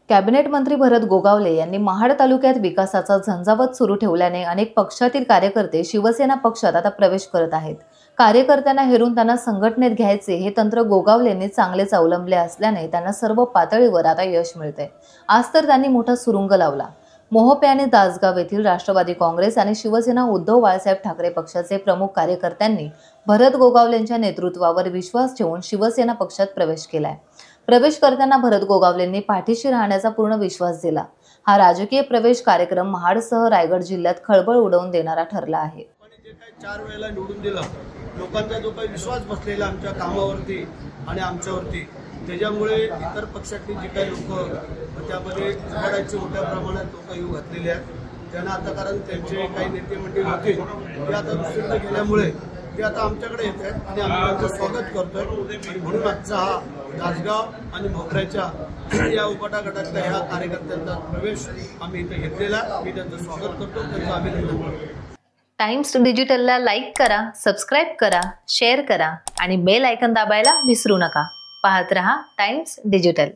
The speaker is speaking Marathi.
कॅबिनेट मंत्री भरत गोगावले यांनी महाड तालुक्यात विकासाचा झंझावात सुरू ठेवल्याने अनेक पक्षातील कार्यकर्ते शिवसेना पक्षात आता प्रवेश करत आहेत। कार्यकर्त्यांना हेरून त्यांना संघटनेत घ्यायचे हे तंत्र गोगावलेंनी चांगलेच अवलंबले असल्याने त्यांना सर्व पातळीवर आता यश मिळते। आज तर त्यांनी मोठा सुरुंग लावला। मोहोपे आणि दासगाव येथील राष्ट्रवादी काँग्रेस आणि शिवसेना उद्धव बाळासाहेब ठाकरे पक्षाचे प्रमुख कार्यकर्त्यांनी भरत गोगावलेंच्या नेतृत्वावर विश्वास ठेवून शिवसेना पक्षात प्रवेश केलाय। प्रवेश करताना भरत गोगावलेंनी पाठीशी राहण्याचा पूर्ण विश्वास दिला। हा राजकीय प्रवेश कार्यक्रम महाडसह रायगड जिल्ह्यात खळबळ उडवून देणारा ठरला आहे। जे काही 4 वेळेला निवडून दिलं, लोकांचा जो काही विश्वास बसलेला आमच्या कामावरती आणि आमच्यावरती, त्याच्यामुळे इतर पक्षातली जी काही लोक त्यामध्ये उघडायचे मोठ्या प्रमाणात लोक येऊ घातलेले आहेत। त्यांना आता कारण त्यांचे काही नेते मंडळी होते ते आता दुसरीकडे गेल्यामुळे ते आता आमच्याकडे येत आहेत आणि आम्ही त्यांचं स्वागत करतोय। आणि म्हणून आजचा हा दासगाव आणि मोखऱ्याच्या या उपटा गटातल्या ह्या कार्यकर्त्यांचा प्रवेश आम्ही इथे घेतलेला, मी त्यांचं स्वागत करतो, त्यांचं अभिनंदन करतो। टाइम्स डिजिटलला लाईक करा, सबस्क्राइब करा, शेअर करा आणि बेल आयकॉन दाबायला विसरू नका। पाहत रहा टाइम्स डिजिटल।